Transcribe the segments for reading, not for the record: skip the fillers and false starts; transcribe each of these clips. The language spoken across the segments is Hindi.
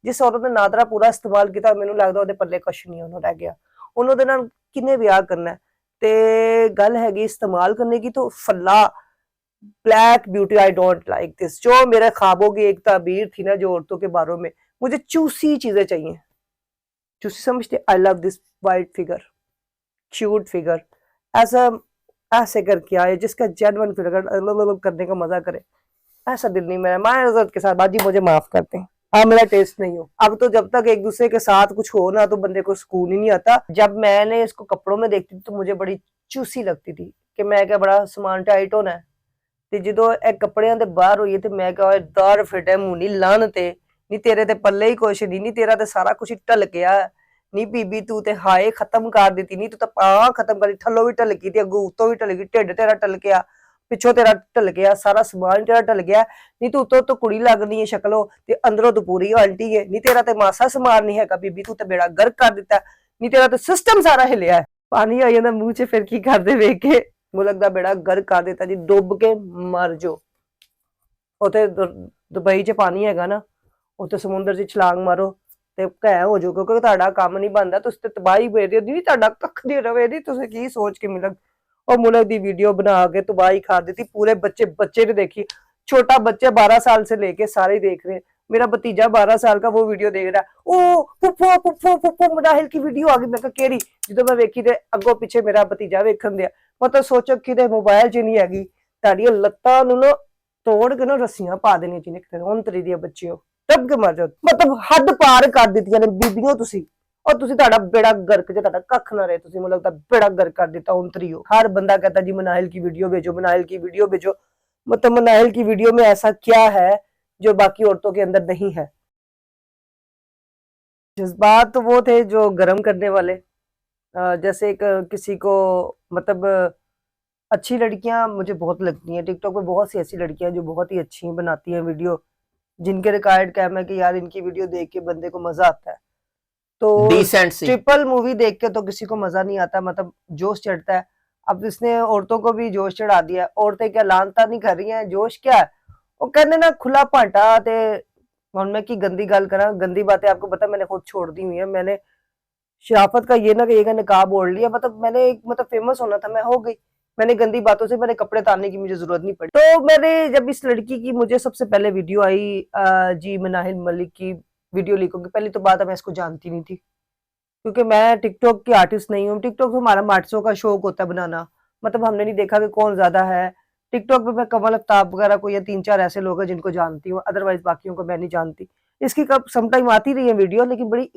जिस औरत ने नादरा पूरा इस्तेमाल किया, मैनूं लगदा ਉਹਦੇ पल्ले कुछ नहीं ਉਹਨੂੰ ਰਹਿ ਗਿਆ। ਉਹਨੂੰ ਉਹਦੇ ਨਾਲ ਕਿੰਨੇ ਵਿਆਹ ਕਰਨਾ ਹੈ। ਤੇ ਗੱਲ ਹੈਗੀ इस्तेमाल करने की, तो फल्ला black beauty I don't like this. जो मेरे ख्वाबों की एक ताबीर थी ना जो औरतों के बारे में, मुझे चूसी चीजें चाहिए। चूसी समझते? I love this white figure, cute figure, ऐसा ऐसे करके आए जिसका जेन्युइन फिगर करने का मजा करे। ऐसा दिल नहीं मेरा, माँ इज्जत के साथ बाजी मुझे माफ करते हैं। हाँ, मेरा टेस्ट नहीं हो। अब तो जब तक एक दूसरे के साथ कुछ हो ना, तो बंदे को सुकून ही नहीं आता। जब मैंने इसको कपड़ों में देखती थी तो मुझे बड़ी चूसी लगती थी कि मैं क्या बड़ा समान टाइट होना है। ਤੇ ਜਦੋਂ ਇਹ ਕੱਪੜਿਆਂ ਦੇ ਬਾਹਰ ਹੋਈ ਤੇ ਮੈਂ ਕਿਹਾ ਓਏ ਦਾਰ ਫਿਟੇ ਮੂੰਹ ਨੀ ਲਾਣ ਤੇ, ਨੀ ਤੇਰੇ ਤੇ ਪੱਲੇ ਹੀ ਕੁਛ ਨਹੀਂ, ਨੀ ਤੇਰਾ ਤੇ ਸਾਰਾ ਕੁਝ ਢਲਕਿਆ, ਨੀ ਬੀਬੀ ਤੂੰ ਤੇ ਹਾਏ ਖਤਮ ਕਰ ਦਿੱਤੀ, ਨੀ ਤੂੰ ਤਾਂ ਪਾ ਖਤਮ ਕਰੀ, ਥੱਲੋਂ ਵੀ ਢਲਕੀ ਤੇ ਅੱਗੋਂ ਉੱਤੋਂ ਵੀ ਢਲਕੀ, ਢਿੱਡ ਤੇਰਾ ਢਲਕਿਆ, ਪਿੱਛੋਂ ਤੇਰਾ ਢਲਕਿਆ, ਸਾਰਾ ਸਮਾਨ ਤੇਰਾ ਢਲ ਗਿਆ, ਨੀ ਤੂੰ ਉੱਤੋਂ ਤੋਂ ਕੁੜੀ ਲੱਗਦੀ ਹੈ ਸ਼ਕਲੋਂ ਤੇ ਅੰਦਰੋਂ ਤੂੰ ਪੂਰੀ ਆਂਟੀ ਹੈ, ਨੀ ਤੇਰਾ ਤੇ ਮਾਸਾ ਸਮਾਨ ਨਹੀਂ ਹੈਗਾ ਬੀਬੀ, ਤੂੰ ਤੇ ਬੇੜਾ ਗਰਕ ਕਰ ਦਿੱਤਾ, ਨੀ ਤੇਰਾ ਤੇ ਸਿਸਟਮ ਸਾਰਾ ਹਿਲਿਆ। ਪਾਣੀ ਆ ਜਾਂਦਾ ਮੂੰਹ 'ਚ, ਫਿਰ ਕੀ ਕਰਦੇ ਵੇਖ ਕੇ ਮੁਲਕ ਦਾ ਬੇੜਾ ਗਰਕ ਕਰ ਦਿੱਤਾ ਜੀ, ਡੁੱਬ ਕੇ ਮਰ ਜੋ। ਉੱਥੇ ਦੁਬਈ 'ਚ ਪਾਣੀ ਹੈਗਾ ਨਾ, ਉੱਥੇ ਸਮੁੰਦਰ 'ਚ ਛਲਾਂਗ ਮਾਰੋ ਤੇ ਘੈ ਹੋ ਜਾਓ, ਕਿਉਂਕਿ ਤੁਹਾਡਾ ਕੰਮ ਨਹੀਂ ਬਣਦਾ, ਤੁਸੀਂ ਤੇ ਤਬਾਹੀ ਵੇਚਦੇ ਹੋ ਜੀ, ਤੁਹਾਡਾ ਕੱਖ ਨਹੀਂ ਰਵੇ ਦੀ, ਤੁਸੀਂ ਕੀ ਸੋਚ ਕੇ ਮਿਲਕ और मुल्क की वीडियो बना के तबाही खा दी थी। पूरे बच्चे बच्चे ने देखी, छोटा बच्चे 12 साल से लेके सारे देख रहे हैं। मेरा भतीजा 12 साल का वो वीडियो देख रहा है, ओ पुप्पो पुप्पो पुप्पो मुनाहिल की वीडियो आ गई। मैं कहा केड़ी? जो मैं वेखी ते अगों पिछे मेरा भतीजा वेखन दिया। मतलब सोचो कि मोबाइल च नहीं हैगी, ताड़ियां लत्तां नूं ना तोड़ के ना रस्सियां पा देनी चाहिए किते उंतरी दी बच्चियों, टब के मर जाओ। मतलब हद पार कर दित्तियां ने बीबियों तुसी, और तुसी ताड़ा बेड़ा गर्क जे ताड़ा कख ना रहे, तुसी मतलब बेड़ा गर्क कर दिता उंतरी हो। हर बंदा कहता जी मनाहिल की वीडियो भेजो, मनाहिल की वीडियो भेजो। मतलब मनाहिल की वीडियो में ऐसा क्या है जो बाकी औरतों के अंदर नहीं है? जज्बात तो वो थे जो गर्म करने वाले। जैसे एक किसी को मतलब अच्छी लड़कियां मुझे बहुत लगती हैं, टिकटॉक पे बहुत सी ऐसी लड़कियां जो बहुत ही अच्छी बनाती हैं वीडियो, जिनके रिकॉर्ड कैम है कि यार इनकी वीडियो देख के बंदे को मजा आता है। तो डिसेंट सी ट्रिपल मूवी देख के तो किसी को मजा नहीं आता, मतलब जोश चढ़ता है। अब इसने औरतों को भी जोश चढ़ा दिया है। औरतें क्या लानता नहीं कर रही हैं, जोश क्या है वो कहने ना खुला भांटा। ते हुण मैं की गंदी गल करा, गंदी बातें आपको पता मैंने खुद छोड़ दी हुई है। मैंने शराफत का ये ना कि ये निकाब ओढ़ लिया, मतलब मैंने एक मतलब फेमस होना था, मैं हो गई। मैंने गंदी बातों से मैंने कपड़े तानने की मुझे जरूरत नहीं पड़ी। तो मैंने जब इस लड़की की मुझे सबसे पहले वीडियो आई जी मनाहिल मलिक की वीडियो लीक होगी, पहली तो बात है मैं इसको जानती नहीं थी, क्योंकि मैं टिकटॉक की आर्टिस्ट नहीं हूँ। टिकटॉक तो हमारा मार्टिस्टों का शौक होता है बनाना, मतलब हमने नहीं देखा कि कौन ज्यादा है टिकटॉक पे। मैं कमल आफ्ताब वगैरह को या 3-4 ऐसे लोग हैं जिनको जानती हूँ, अदरवाइज बाकियों को मैं नहीं जानती। इसकी कब समटाइम आती रही है वीडियो, लेकिन बड़ी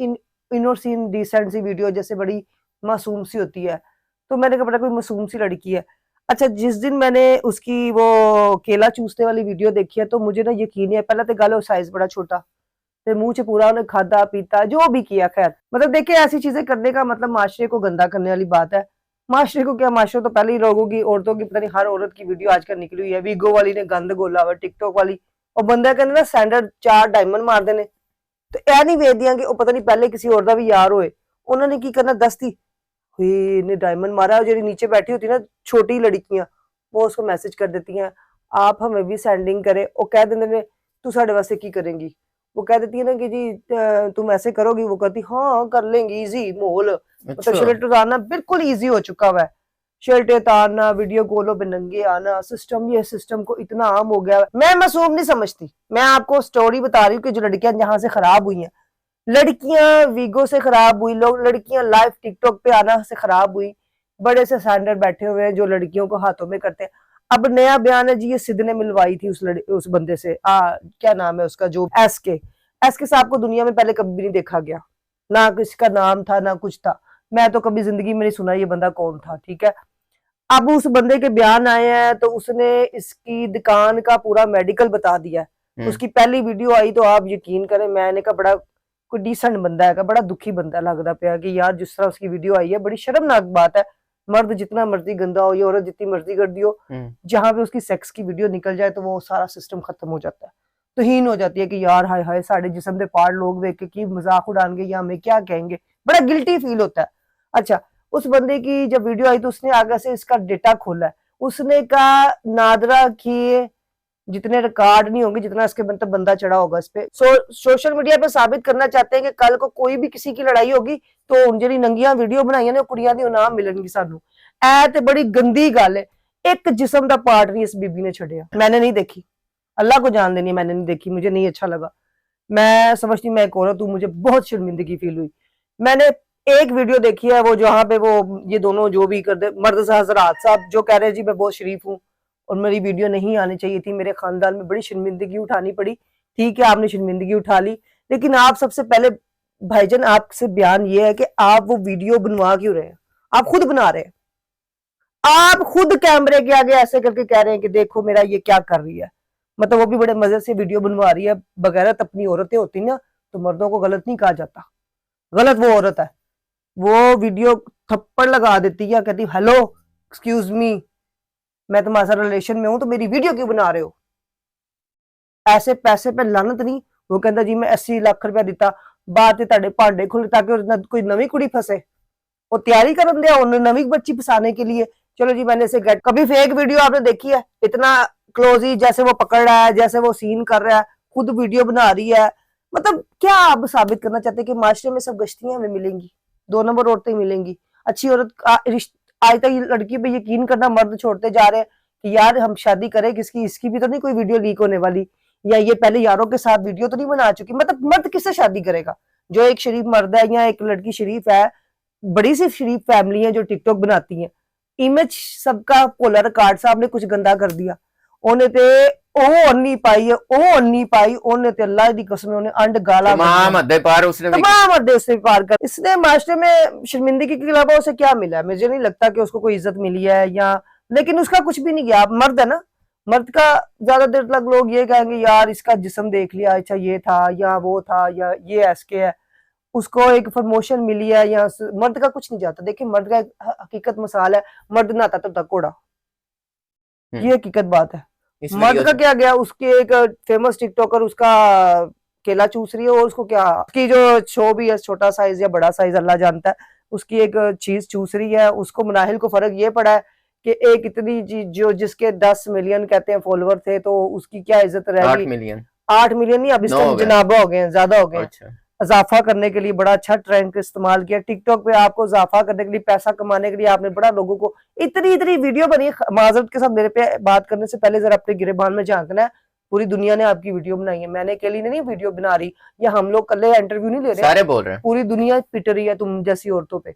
इनोसेंट डिसेंट सी वीडियो, जैसे बड़ी मासूम सी होती है। तो मैंने कहा बड़ा कोई मासूम सी लड़की है। अच्छा, जिस दिन मैंने उसकी वो केला चूसने वाली वीडियो देखी है तो मुझे ना यकीन नहीं है। पहले तो गल साइज बड़ा छोटा, फिर मुंह से पूरा उन्हें खाधा पीता जो भी किया। खैर मतलब देखिए ऐसी चीजें करने का मतलब माशरे को गंदा करने वाली बात है। माशरे को क्या, माशरे तो पहले ही लोगों की, औरतों की, पता नहीं हर औरत की वीडियो आजकल निकली हुई है। वीगो वाली ने गंद गोला हुआ, टिकटॉक वाली, और बंदा कहने ना सैंडल 4 डायमंड मार देने। तो यह नहीं वेखदियां कि पता नहीं पहले किसी और का भी यार होए, उन्होंने की करना दसती हुई ने डायमंड मारा। और जो नीचे बैठी होती ना छोटी लड़कियां, वो उसको मैसेज कर देती हैं आप हमें भी सेंडिंग करे, और कह देते ने तू साढ़े वास्ते की करेंगी। वो कह देती है ना कि जी तुम ऐसे करोगी, वो कहती हाँ कर लेंगी, इजी माहौल। मतलब शर्ट उतारना बिल्कुल इजी हो चुका हुआ है, शर्ट उतारना, वीडियो कॉलों पे नंगे आना, सिस्टम, ये सिस्टम को इतना आम हो गया है। मैं मासूम नहीं समझती, मैं आपको स्टोरी बता रही हूँ कि जो लड़कियां जहां से खराब हुई हैं, लड़कियां वीगो से खराब हुई, लोग लड़कियां लाइव टिकटॉक पे आना से खराब हुई। बड़े से सैंडल बैठे हुए हैं जो लड़कियों को हाथों में करते हैं। अब नया बयान है जी, ये सिद्ध ने मिलवाई थी उस बंदे से, क्या नाम है उसका, जो एस के साहब को दुनिया में पहले कभी भी नहीं देखा गया, ना किसका नाम था ना कुछ था। मैं तो कभी जिंदगी में नहीं सुना ये बंदा कौन था, ठीक है। अब उस बंदे के बयान आए हैं तो उसने इसकी दुकान का पूरा मेडिकल बता दिया है। उसकी पहली वीडियो आई तो आप यकीन करें, मैंने कहा बड़ा कोई डिसेंट बंदा है, बड़ा दुखी बंदा लगता पाया कि यार जिस तरह उसकी वीडियो आई है, बड़ी शर्मनाक बात है। मर्द जितना मर्जी गंदा हो या औरत जितनी मर्जी कर दी हो, जहां पे उसकी सेक्स की वीडियो निकल जाए तो वो सारा सिस्टम खत्म हो जाता है। तो हीन हो जाती है कि यार हाय हाय साढ़े जिस्म के पार्ट लोग देख के की मजाक उड़ाएंगे या हमें क्या कहेंगे, बड़ा गिल्टी फील होता है। अच्छा, उस बंदे की जब वीडियो आई तो उसने आगे से इसका डेटा खोला है। उसने कहा नादरा की जितने रिकॉर्ड नहीं होंगे जितना इसके मतलब बंदा चढ़ा होगा इस पे। सोशल मीडिया पे साबित करना चाहते हैं कि कल को कोई भी किसी की लड़ाई होगी तो उन जी नंगियां वीडियो बनाई ने कुड़ियां दी नाम मिलणगी सानू। ऐ ते बड़ी गंदी गल है। एक जिस्म का पार्ट नहीं इस बीबी ने छड़िया। मैंने नहीं देखी, अल्लाह को जान देनी, मैंने नहीं देखी, मुझे नहीं अच्छा लगा। मैं समझती मैं एक औरत हूँ, मुझे बहुत शर्मिंदगी फील हुई। मैंने एक वीडियो देखी है वो जहाँ पे वो ये दोनों जो भी कर दे मर्द हजरात साहब जो कह रहे हैं जी मैं बहुत शरीफ हूँ और मेरी वीडियो नहीं आनी चाहिए थी, मेरे खानदान में बड़ी शर्मिंदगी उठानी पड़ी। ठीक है, आपने शर्मिंदगी उठा ली, लेकिन आप सबसे पहले भाईजान आपसे बयान ये है कि आप वो वीडियो बनवा क्यों रहे हैं? आप खुद बना रहे हैं, आप खुद कैमरे के आगे ऐसे करके कह रहे हैं कि देखो मेरा ये क्या कर रही है। मतलब वो भी बड़े मजे से वीडियो बनवा रही है। बगैरत अपनी औरतें होती ना तो मर्दों को गलत नहीं कहा जाता, गलत वो औरत है। वो वीडियो थप्पड़ लगा देती है, कहती हेलो एक्सक्यूज मी, मैं तुम्हारे साथ रिलेशन में हूं तो मेरी वीडियो क्यों बना रहे हो? ऐसे पैसे पे लानत नहीं। वो कहता जी मैं 80 लाख रुपया दिता, बात ताड़े भांडे खुले ताकि कोई नवी कुड़ी फसे। वो तैयारी कर दिया उन्होंने नवी बच्ची फसाने के लिए। चलो जी मैंने इसे गेट। कभी फेक वीडियो आपने देखी है? इतना क्लोज जैसे वो पकड़ रहा है, जैसे वो सीन कर रहा है, खुद वीडियो बना रही है। मतलब क्या आप साबित करना चाहते हैं कि माशरे में सब गश्तियां हमें मिलेंगी, 2 नंबर औरतें मिलेंगी? अच्छी औरत आज तक लड़की पे यकीन करना मर्द छोड़ते जा रहे हैं कि यार हम शादी करें किसकी, इसकी भी तो नहीं कोई वीडियो लीक होने वाली, या ये पहले यारों के साथ वीडियो तो नहीं बना चुकी। मतलब मर्द किससे शादी करेगा? जो एक शरीफ मर्द है या एक लड़की शरीफ है, बड़ी सी शरीफ फैमिली है जो टिकटॉक बनाती है, इमेज सबका पोलर कार्ड साहब ने कुछ गंदा कर दिया। ओने ते ਉਹ ਅੰਨੀ ਪਾਈ ਉਹ ਅੰਨੀ पाई ਉਹने ते अल्लाह दी कसम ਉਹने अंड गाला तमाम हद पार उसने पार कर। इसने माशरे में शर्मिंदगी के अलावा उसे क्या मिला है? मुझे नहीं लगता कि उसको कोई इज्जत मिली है या, लेकिन उसका कुछ भी नहीं गया। मर्द है ना, मर्द का ज्यादातर तक लोग ये कहेंगे यार इसका जिस्म देख लिया, अच्छा ये था या वो था या ये ऐसके है, उसको एक प्रमोशन मिली है या मर्द का कुछ नहीं जाता। देखिए मर्द का एक हकीकत मिसाल है, मर्द नहाता तब तक घोड़ा, ये हकीकत बात है। मर्द का क्या गया? उसकी एक फेमस टिकटॉकर उसका केला चूस रही है और उसको क्या, उसकी जो शो भी है छोटा साइज या बड़ा साइज अल्लाह जानता है, उसकी एक चीज चूस रही है। उसको मुनाहिल को फर्क ये पड़ा है कि एक इतनी चीज जो जिसके 10 मिलियन कहते हैं फॉलोवर थे तो उसकी क्या इज्जत रहेगी? 8 मिलियन नहीं, अब इसका जनाबा हो गए, ज्यादा हो गए। अच्छा। इजाफा करने के लिए बड़ा अच्छा ट्रेंड का इस्तेमाल किया टिकटॉक पे। आपको इजाफा करने के लिए, पैसा कमाने के लिए आपने बड़ा लोगों को इतनी इतनी वीडियो बनी। माजरत के साथ मेरे पे बात करने से पहले जरा अपने गिरेबान में झांकना है। पूरी दुनिया ने आपकी वीडियो बनाई है, मैंने अकेली ने नहीं वीडियो बना रही, या हम लोग कल इंटरव्यू नहीं ले रहे, सारे बोल रहे हैं। पूरी दुनिया पिट रही है तुम जैसी औरतों पे।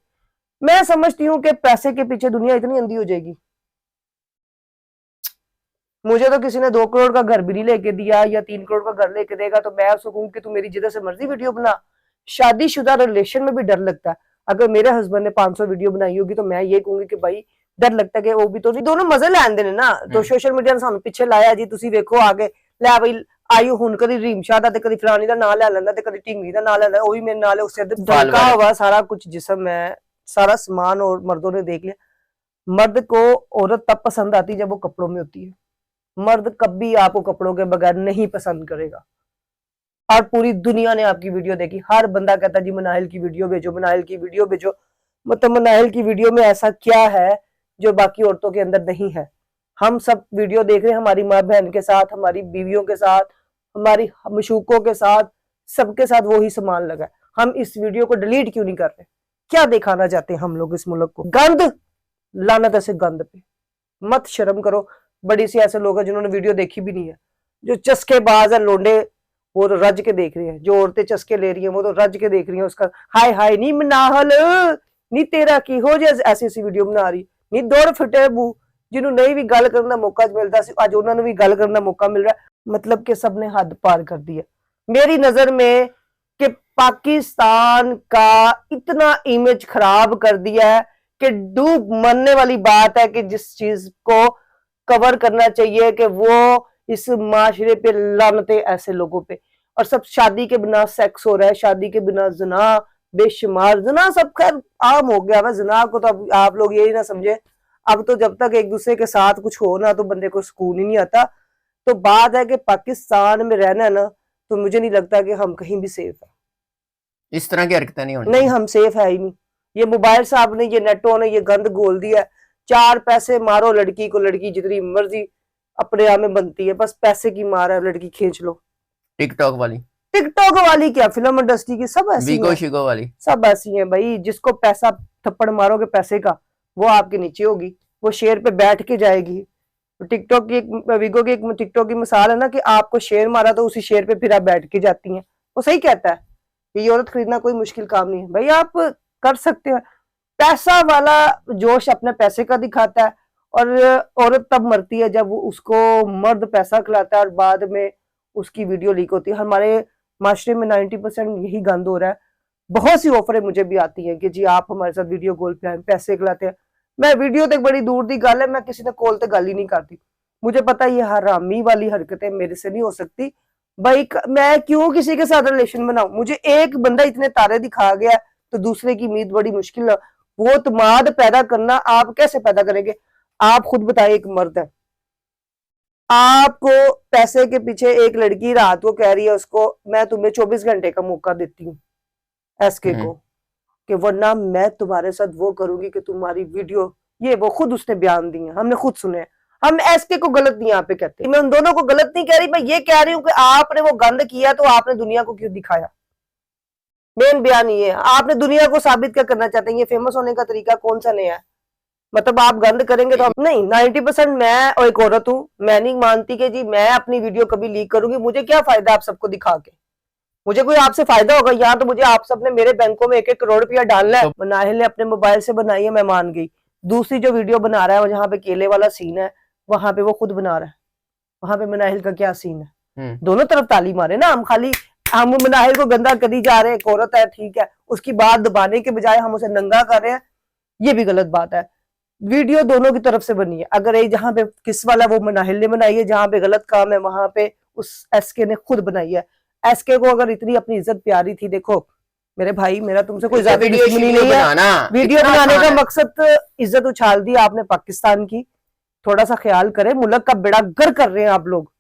मैं समझती हूँ कि पैसे के पीछे दुनिया इतनी अंधी हो जाएगी। मुझे तो किसी ने 2 करोड़ का घर भी नहीं लेके दिया या 3 करोड़ का घर लेके देगा तो मैं उसको कहूँ कि तू मेरी जिधर से मर्जी वीडियो बना। शादीशुदा रिलेशन में भी डर लगता है। अगर मेरे हस्बैंड ने 500 वीडियो बनाई होगी तो मैं ये कहूंगी कि भाई डर लगता है कि वो भी तो नहीं, दोनों मजे लैन देने ना। तो सोशल मीडिया ने सानू पीछे लाया जी, तुसी वेखो आगे लै भाई आयु हुन कदी रीमशाह दा ते कदी फलानी दा नाम ले लैंदा ते कदी ढिंगी दा नाम ले लैंदा, वो भी मेरे नाल उससे ढका हुआ सारा कुछ जिस्म है, सारा सामान और मर्दों ने देख लिया। मर्द को औरत तब पसंद आती है जब वो कपड़ों में होती है। मर्द कभी आपको कपड़ों के बगैर नहीं पसंद करेगा। और पूरी दुनिया ने आपकी वीडियो देखी, हर बंदा कहता जी मनाहिल की वीडियो भेजो, मनाहिल की वीडियो भेजो। मतलब मनाहिल की वीडियो में ऐसा क्या है जो बाकी औरतों के अंदर नहीं है? हम सब वीडियो देख रहे हैं हमारी माँ बहन के साथ, हमारी बीवियों के साथ, हमारी मशूकों के साथ, सबके साथ वो ही सामान लगा है। हम इस वीडियो को डिलीट क्यों नहीं कर रहे? क्या दिखाना चाहते हैं हम लोग इस मुल्क को? गंद, लानत ऐसे गंद पे। मत शर्म करो। बड़ी सी ऐसे लोग हैं जिन्होंने वीडियो देखी भी नहीं है, जो चस्केबाज है लोंडे, वो तो रज के देख रही है। जो औरतें चस्के ले रही हैं वो तो रज के देख रही हैं उसका हाय हाय नी मनाहल नी तेरा की हो जाए ऐसी ऐसी वीडियो बना रही नी दौड़ फिटे बू, जिन्हों नहीं भी गल करने का मौका मिलता सी अज उन्होंने भी गल करने का मौका मिल रहा है। मतलब कि सबने हद पार कर दी है मेरी नजर में कि पाकिस्तान का इतना इमेज खराब कर दिया है कि डूब मरने वाली बात है कि जिस चीज को कवर करना चाहिए कि वो इस माशरे पे लानते ऐसे लोगों पे। और सब शादी के बिना सेक्स हो रहा है, शादी के बिना जना, बेशुमार जना, सब खैर आम हो गया है जना को। तो अब आप लोग यही ना समझे, अब तो जब तक एक दूसरे के साथ कुछ हो ना तो बंदे को सुकून ही नहीं आता। तो बात है कि पाकिस्तान में रहना ना, तो मुझे नहीं लगता कि हम कहीं भी सेफ है। इस तरह की हरकतें नहीं होनी, नहीं हम सेफ है ही नहीं। ये मोबाइल साहब ने, ये नेटों ने ये गंद घोल दिया है। 4 पैसे मारो लड़की को, लड़की जितनी मर्जी अपने आप में बनती है, बस पैसे की मार है, लड़की खींच लो। टिकटॉक वाली, टिकटॉक वाली क्या, फिल्म इंडस्ट्री की सब ऐसी बिको हैं, शिको वाली। सब ऐसी हैं भाई। जिसको पैसा थप्पड़ मारोगे पैसे का, वो आपके नीचे होगी, वो शेर पे बैठ के जाएगी। तो टिकटॉक की एक, विगो की एक टिकटॉक की मिसाल है ना कि आपको शेर मारा तो उसी शेर पे फिर आप बैठ के जाती हैं। वो सही कहता है कि ये औरत खरीदना कोई मुश्किल काम नहीं है भाई, आप कर सकते हैं। पैसा वाला जोश अपने पैसे का दिखाता है, और औरत तब मरती है जब उसको मर्द पैसा खिलाता है और बाद में उसकी वीडियो लीक होती है। हमारे माशरे में 90% यही गंद हो रहा है। बहुत सी ऑफरें मुझे भी आती हैं कि जी आप हमारे साथ वीडियो कॉल पे आए, पैसे खिलाते हैं। मैं वीडियो तक बड़ी दूर की गल है, मैं किसी ने कॉल तक गल ही नहीं करती। मुझे पता है ये हरामी वाली हरकतें मेरे से नहीं हो सकती भाई। मैं क्यों किसी के साथ रिलेशन बनाऊं? मुझे एक बंदा इतने तारे दिखा गया तो दूसरे की उम्मीद बड़ी मुश्किल है। वो तमाद पैदा करना आप कैसे पैदा करेंगे? आप खुद बताइए, एक मर्द है, आपको पैसे के पीछे एक लड़की रात को कह रही है उसको मैं तुम्हें 24 घंटे का मौका देती हूँ एसके को, कि वरना मैं तुम्हारे साथ वो करूंगी कि तुम्हारी वीडियो, ये वो खुद उसने बयान दिए, हमने खुद सुने हैं। हम एसके को गलत नहीं यहाँ पे कहते, मैं उन दोनों को गलत नहीं कह रही, मैं ये कह रही हूँ कि आपने वो गंद किया तो आपने दुनिया को क्यों दिखाया? मेन बयान ये है, आपने दुनिया को साबित क्या करना चाहते हैं? ये फेमस होने का तरीका कौन सा नया है? मतलब आप गंद करेंगे तो हम नहीं। 90% मैं और एक औरत हूँ, मैं नहीं मानती कि जी मैं अपनी वीडियो कभी लीक करूंगी। मुझे क्या फायदा आप सबको दिखा के? मुझे कोई आपसे फायदा होगा? यहाँ तो मुझे आप सबने मेरे बैंकों में 1-1 करोड़ रुपया डालना है। नाहिल ने अपने मोबाइल से बनाई है, मैं मान गई। दूसरी जो वीडियो बना रहा है जहाँ पे केले वाला सीन है, वहां पे वो खुद बना रहा है, वहां पे मनाहिल का क्या सीन है? दोनों तरफ ताली मारे ना। हम खाली हम मनाहिल को गंदा करी जा रहे हैं, एक औरत है ठीक है, उसकी बात दबाने के बजाय हम उसे नंगा कर रहे हैं, ये भी गलत बात है। वीडियो दोनों की तरफ से बनी है। अगर ये जहां पे किस वाला वो मनाहिल ने बनाई है, जहां पे गलत काम है वहां पे उस एसके ने खुद बनाई है। एसके को अगर इतनी अपनी इज्जत प्यारी थी, देखो मेरे भाई, मेरा तुमसे कोई ज्यादा दुश्मनी नहीं है। वीडियो बनाने का मकसद इज्जत उछाल दी आपने पाकिस्तान की। थोड़ा सा ख्याल करें, मुल्क का बेड़ा गर्क कर रहे हैं आप लोग।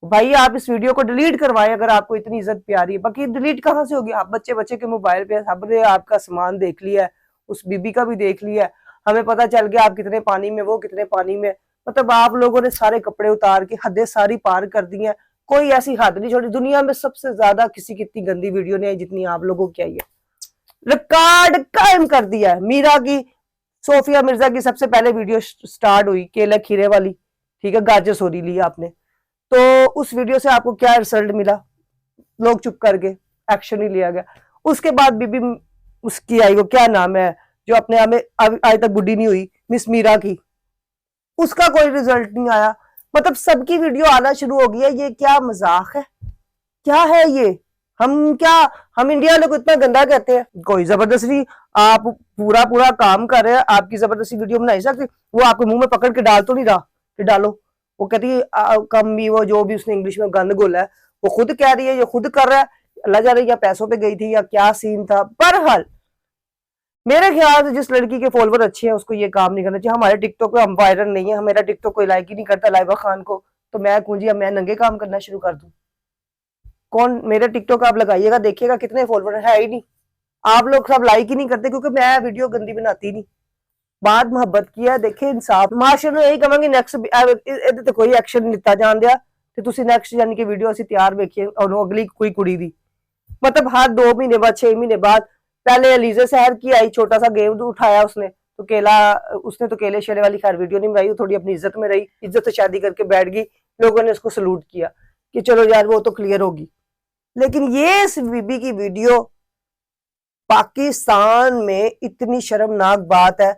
भाई आप इस वीडियो को डिलीट करवाएं अगर आपको इतनी इज्जत प्यारी है। बाकी डिलीट कहाँ से होगी? आप बच्चे बच्चे के मोबाइल पे सबने आपका सामान देख लिया है, उस बीबी का भी देख लिया है, हमें पता चल गया आप कितने पानी में, वो कितने पानी में। मतलब आप लोगों ने सारे कपड़े उतार के हदें सारी पार कर दी हैं। कोई ऐसी हद नहीं छोड़ी। दुनिया में सबसे ज्यादा किसी की इतनी गंदी वीडियो नहीं आई जितनी आप लोगों की आई है। रिकॉर्ड कायम कर दिया है। मीरा की, सोफिया मिर्जा की सबसे पहले वीडियो स्टार्ट हुई केले खीरे वाली, ठीक है, गाजर सोरी ली आपने, तो उस वीडियो से आपको क्या रिजल्ट मिला? लोग चुप कर गए, एक्शन ही लिया गया। उसके बाद बीबी उसकी आई, वो क्या नाम है जो अपने आप में आज तक बुढ़ी नहीं हुई, मिस मीरा की, उसका कोई रिजल्ट नहीं आया। मतलब सबकी वीडियो आना शुरू हो गई है। ये क्या मजाक है? क्या है ये? हम इंडिया वाले को इतना गंदा कहते हैं? कोई जबरदस्ती आप पूरा पूरा काम कर रहे हैं, आपकी जबरदस्ती वीडियो बना नहीं सकती। वो आपके मुंह में पकड़ के डाल तो नहीं रहा कि डालो। वो कहती है कम भी, वो जो भी उसने इंग्लिश में गंद गोला है वो खुद कह रही है, ये खुद कर रहा है। अल्लाह जा रही, या पैसों पे गई थी या क्या सीन था। बहरहाल मेरे ख्याल से जिस लड़की के फॉलोवर अच्छे हैं उसको ये काम नहीं करना चाहिए। हमारे टिकटॉक पे हम वायरल नहीं है, मेरा टिकटॉक कोई लाइक ही नहीं करता लाइबा खान को, तो मैं कुंजी मैं नंगे काम करना शुरू कर दूं? कौन मेरे टिकटॉक आप लगाइएगा, देखिएगा कितने फॉलोवर है ही नहीं। आप लोग सब लाइक ही नहीं करते क्योंकि मैं वीडियो गंदी बनाती नहीं। बात मोहब्बत की है, देखे इंसाफ। माशरे में यही कहांगे नेक्स्ट तो कोई एक्शन नहीं लिता जान दिया ਤੇ ਤੁਸੀਂ ਨੈਕਸਟ ਯਾਨੀ ਕਿ ਵੀਡੀਓ ਅਸੀਂ ਤਿਆਰ ਵੇਖੀਏ ਉਹਨੂੰ ਅਗਲੀ ਕੋਈ ਕੁੜੀ ਦੀ। मतलब हर 2 महीने बाद 6 महीने बाद पहले अलीजा सहर की आई, छोटा सा गेम उठाया उसने, तो केला उसने तो केले शेले वाली खैर वीडियो नहीं बनाई, वो थोड़ी अपनी इज्जत में रही, इज्जत से शादी करके बैठ गई। लोगों ने उसको सलूट किया कि चलो यार वो तो क्लियर होगी। लेकिन ये इस बीबी की वीडियो पाकिस्तान में इतनी शर्मनाक बात है।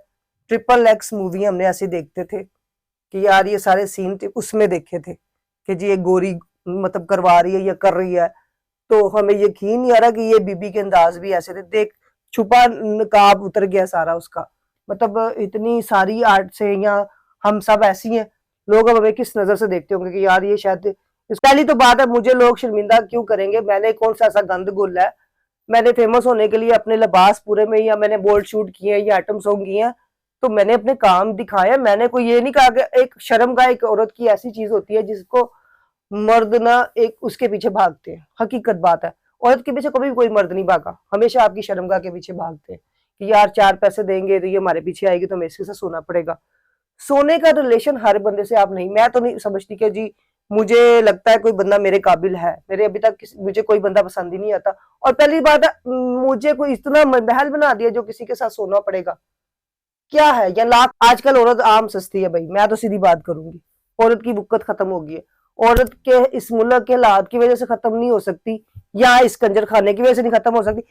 XXX मूवी हमने ऐसे देखते थे कि यार ये सारे सीन थे, उसमें देखे थे कि जी ये गोरी मतलब करवा रही है या कर रही है, तो हमें यकीन नहीं आ रहा कि ये बीबी के अंदाज भी ऐसे थे। देख छुपा नकाब उतर गया सारा उसका। मतलब इतनी सारी आर्ट से, या हम सब ऐसी हैं, लोग अब हमें किस नजर से देखते होंगे कि यार ये शायद। पहली तो बात है, मुझे लोग शर्मिंदा क्यों करेंगे? मैंने कौन सा ऐसा गंद गोला है? मैंने फेमस होने के लिए अपने लिबास पूरे में, या मैंने बोल्ड शूट किए या आइटम सॉन्ग किए हैं, तो मैंने अपने काम दिखाया। मैंने कोई ये नहीं कहा कि एक शर्म का, एक औरत की ऐसी चीज होती है जिसको मर्द ना एक उसके पीछे भागते हैं। हकीकत बात है, औरत के पीछे कभी भी कोई मर्द नहीं भागा, हमेशा आपकी शर्मगाह के पीछे भागते हैं कि यार 4 पैसे देंगे तो ये हमारे पीछे आएगी तो हमें इसके साथ सोना पड़ेगा। सोने का रिलेशन हर बंदे से आप नहीं, मैं तो नहीं समझती कि जी मुझे लगता है कोई बंदा मेरे काबिल है, मेरे अभी तक मुझे कोई बंदा पसंद ही नहीं आता। और पहली बात है, मुझे कोई इतना महल बना दिया जो किसी के साथ सोना पड़ेगा, क्या है? या लाख, आजकल औरत आम सस्ती है भाई, मैं तो सीधी बात करूंगी, औरत की बुक्कत खत्म हो गई है। औरत के इस मुल्क के हालात की वजह से खत्म नहीं हो सकती, या इस कंजर खाने की वजह से नहीं खत्म हो सकती,